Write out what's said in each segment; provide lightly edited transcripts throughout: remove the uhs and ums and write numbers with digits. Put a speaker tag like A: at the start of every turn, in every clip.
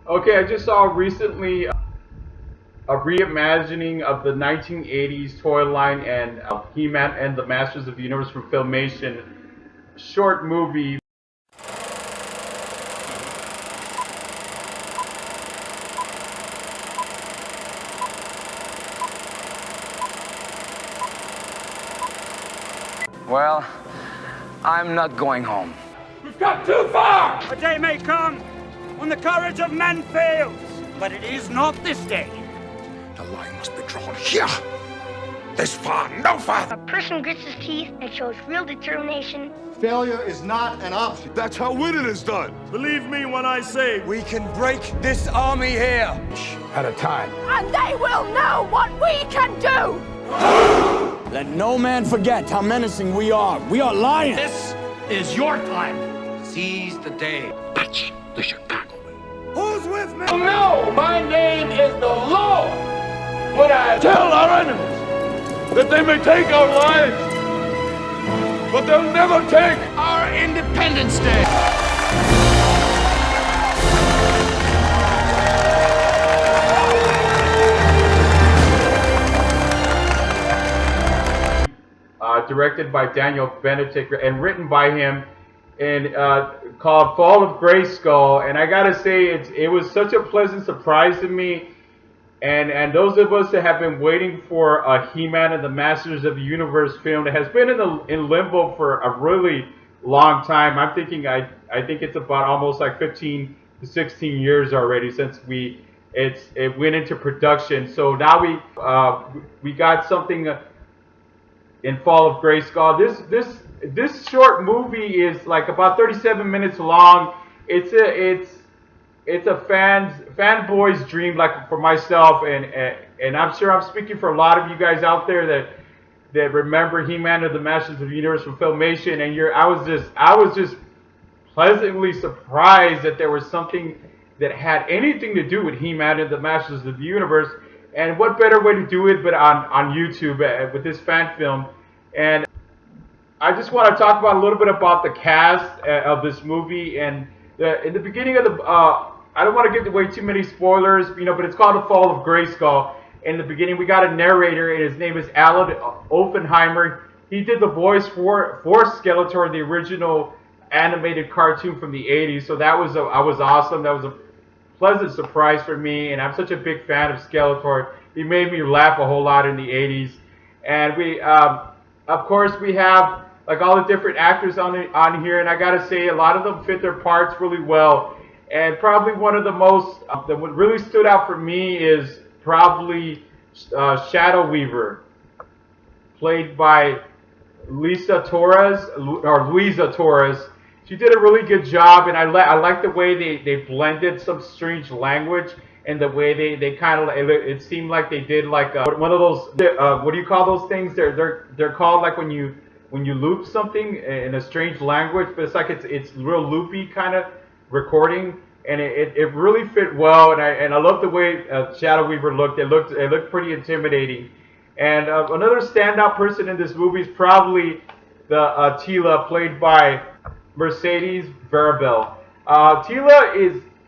A: Okay, I just saw recently a reimagining of the 1980s toy line and He-Man and the Masters of the Universe from Filmation short movie.
B: Well, I'm not going home.
C: We've come too far! A day may come when the courage of men fails, but it is not this day.
D: The line must be drawn here. This far, no farther.
E: A person grits his teeth and shows real determination.
F: Failure is not an option.
D: That's how winning is done.
C: Believe me when I say
B: We can break this army here.
D: At a time.
G: And they will know what we can do!
H: Let no man forget how menacing we are. We are lions.
C: this is your time. Seize the day.
D: That's the Chicago way.
C: Who's with me?
I: No, my name is the Lord. When I tell our enemies that they may take our lives, but they'll never take our Independence Day.
A: Directed by Daniel Benedict and written by him, and called Fall of Grayskull. And I gotta say, it was such a pleasant surprise to me. And those of us that have been waiting for a He-Man and the Masters of the Universe film that has been in limbo for a really long time. I think it's about almost like 15 to 16 years already since it went into production. So now we got something in Fall of Grayskull. This short movie is like about 37 minutes long. It's a fanboy's dream, like for myself, and I'm sure I'm speaking for a lot of you guys out there that remember He-Man and the Masters of the Universe from Filmation. And I was just pleasantly surprised that there was something that had anything to do with He-Man and the Masters of the Universe. And what better way to do it but on YouTube with this fan film. And I just want to talk about a little bit about the cast of this movie. And in the beginning of I don't want to give away too many spoilers, but it's called The Fall of Grayskull. In the beginning, we got a narrator, and his name is Alan Oppenheimer. He did the voice for Skeletor in the original animated cartoon from the 80s. So that was awesome. That was a pleasant surprise for me, and I'm such a big fan of Skeletor. He made me laugh a whole lot in the 80s. And we, of course, we have like all the different actors on here, and I gotta say, a lot of them fit their parts really well. And probably one of the most that what really stood out for me is probably Shadow Weaver, played by Luisa Torres. She did a really good job, and I like the way they blended some strange language, and the way they kind of, it seemed like they did like one of those what do you call those things? They're called like when you loop something in a strange language, but it's like it's real loopy kind of recording, and it really fit well. And I love the way Shadow Weaver looked. It looked pretty intimidating. And another standout person in this movie is probably the Teela, played by Mercedes Varabel. Teela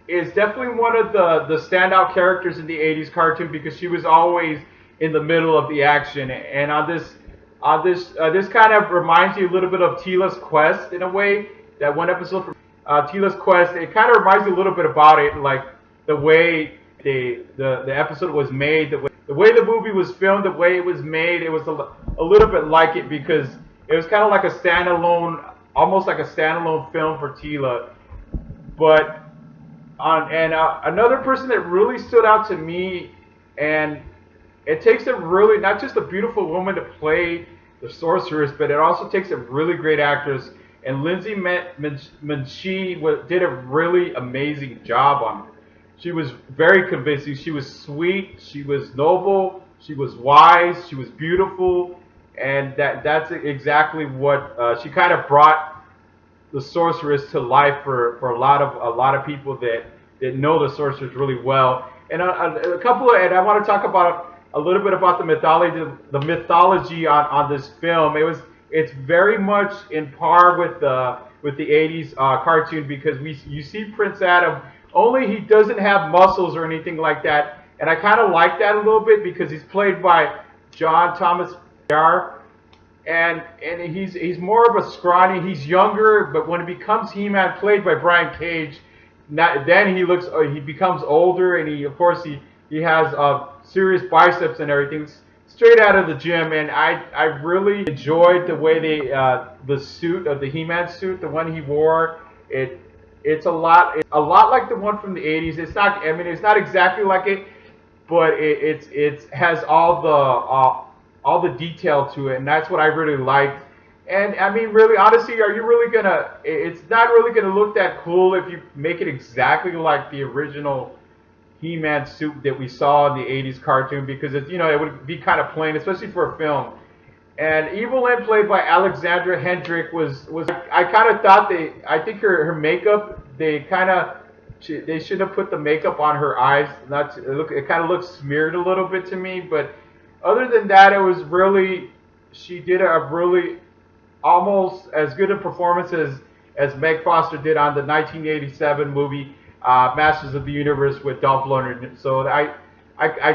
A: is definitely one of the standout characters in the 80s cartoon because she was always in the middle of the action. And this kind of reminds you a little bit of Teela's Quest in a way. That one episode from Teela's Quest, it kind of reminds you a little bit about it, like the way the episode was made, the way the movie was filmed, the way it was made. It was a little bit like it because it was kind of like a standalone, almost like a standalone film for Teela. But another person that really stood out to me, and it takes a really, not just a beautiful woman to play the sorceress, but it also takes a really great actress. And Lindsay Manchi did a really amazing job on it. She was very convincing. She was sweet. She was noble. She was wise. She was beautiful. And that's exactly what she kind of brought the sorceress to life for a lot of people that know the sorceress really well. And and I want to talk about a little bit about the mythology on this film. It's very much in par with the 80s cartoon because you see Prince Adam only he doesn't have muscles or anything like that. And I kind of like that a little bit because he's played by John Thomas Yar, and he's more of a scrawny. He's younger, but when it becomes He-Man, played by Brian Cage, then he becomes older, and he has serious biceps and everything, straight out of the gym. And I really enjoyed the way the suit of the He-Man suit, the one he wore. It's a lot like the one from the 80s. It's not exactly like it, but it has all the detail to it, and that's what I really liked. And I mean, really, honestly, it's not really gonna look that cool if you make it exactly like the original He-Man suit that we saw in the 80s cartoon, because it would be kind of plain, especially for a film. And Evil Lynn, played by Alexandra Hendrick, was I kind of thought I think her makeup, they shouldn't have put the makeup on her eyes. It kind of looks smeared a little bit to me, but other than that, she did a really almost as good a performance as Meg Foster did on the 1987 movie Masters of the Universe with Dolph Lundgren. So I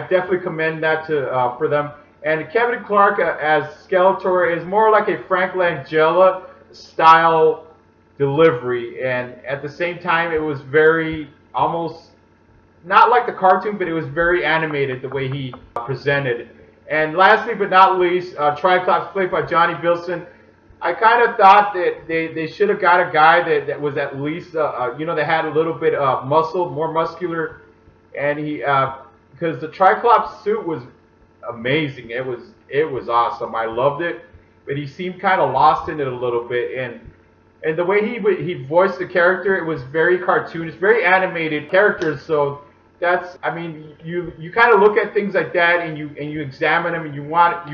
A: definitely commend that for them. And Kevin Clark as Skeletor is more like a Frank Langella style delivery, and at the same time, it was very almost not like the cartoon, but it was very animated the way he presented. And lastly but not least, Triclops, played by Johnny Bilson. I kind of thought that they should have got a guy that was at least, that had a little bit of muscle, more muscular. And because the Triclops suit was amazing. It was awesome. I loved it. But he seemed kind of lost in it a little bit. And the way he voiced the character, it was very cartoonish, very animated characters. So that's, I mean, you kind of look at things like that and you examine them, and you want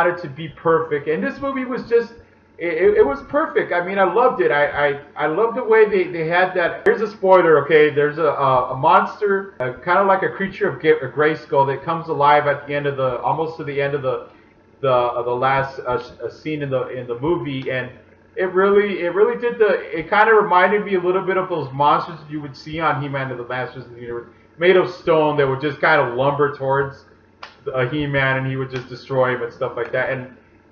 A: it to be perfect. And this movie was just, it was perfect. I mean, I loved it. I loved the way they had that. Here's a spoiler, okay? There's a monster, kind of like a creature of Grayskull, that comes alive at the end of almost to the end of the last scene in the movie, and it really did it kind of reminded me a little bit of those monsters you would see on He-Man and the Masters of the Universe, made of stone, that would just kind of lumber towards He-Man, and he would just destroy him and stuff like that.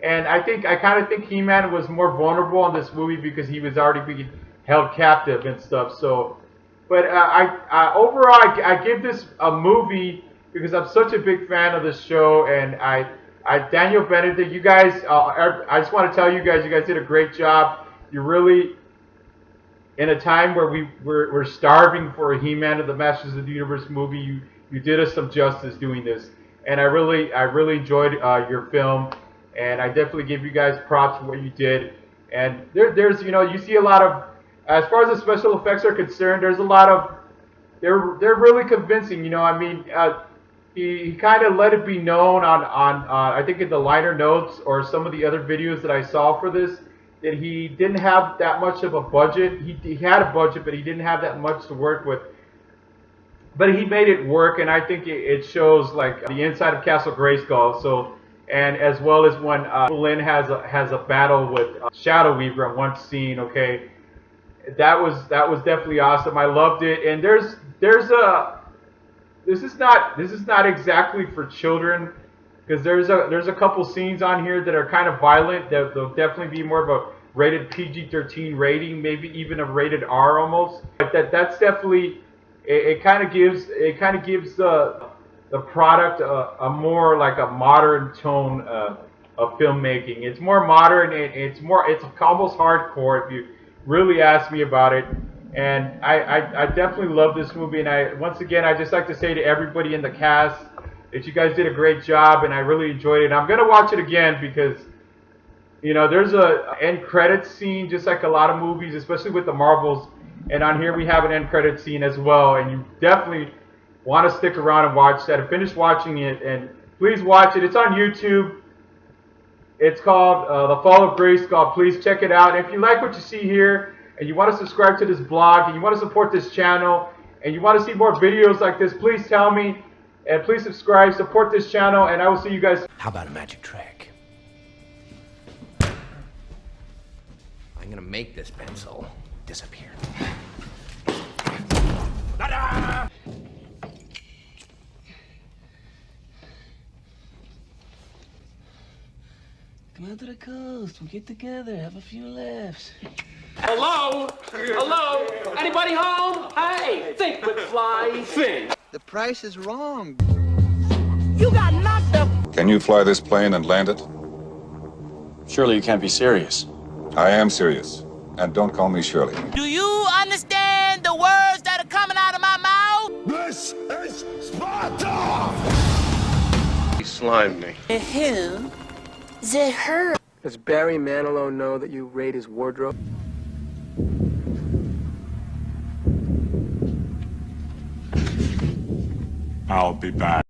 A: And I kind of think He-Man was more vulnerable in this movie because he was already being held captive and stuff. So, but overall, I give this a movie because I'm such a big fan of this show, and Daniel Benedict, you guys, I just want to tell you guys did a great job. You really, in a time where we're starving for a He-Man and the Masters of the Universe movie, you did us some justice doing this. And I really enjoyed your film, and I definitely give you guys props for what you did. And there's you see a lot of, as far as the special effects are concerned, there's a lot of, they're really convincing. I mean, he kind of let it be known on I think in the liner notes or some of the other videos that I saw for this, that he didn't have that much of a budget. He had a budget, but he didn't have that much to work with. But he made it work, and I think it shows like the inside of Castle Grayskull. So, and as well as when Lynn has a battle with Shadow Weaver in one scene. Okay, that was definitely awesome. I loved it. And this is not exactly for children, because there's a couple scenes on here that are kind of violent. They'll definitely be more of a rated PG-13 rating, maybe even a rated R almost. But that's definitely. It kind of gives the product a more like a modern tone of filmmaking. It's more modern. It's almost hardcore if you really ask me about it. And I definitely love this movie. And once again I just like to say to everybody in the cast that you guys did a great job, and I really enjoyed it. And I'm gonna watch it again because there's a end credits scene, just like a lot of movies, especially with the Marvels. And on here we have an end credit scene as well, and you definitely want to stick around and watch that. And finish watching it, and please watch it. It's on YouTube. It's called The Fall of Grayskull. Please check it out. And if you like what you see here, and you want to subscribe to this blog, and you want to support this channel, and you want to see more videos like this, please tell me, and please subscribe, support this channel, and I will see you guys.
J: How about a magic trick? I'm gonna make this pencil disappear. out to the coast. We'll get together, have a few laughs.
K: Hello? Hello? Anybody home? Hey, think McFly, think.
L: The price is wrong.
G: You got knocked up.
M: Can you fly this plane and land it?
N: Surely you can't be serious.
M: I am serious. And don't call me Shirley.
O: Do you understand the words that are coming out of my mouth?
D: This is Sparta!
P: He slimed me.
O: The who? The her.
Q: Does Barry Manilow know that you raid his wardrobe?
D: I'll be back.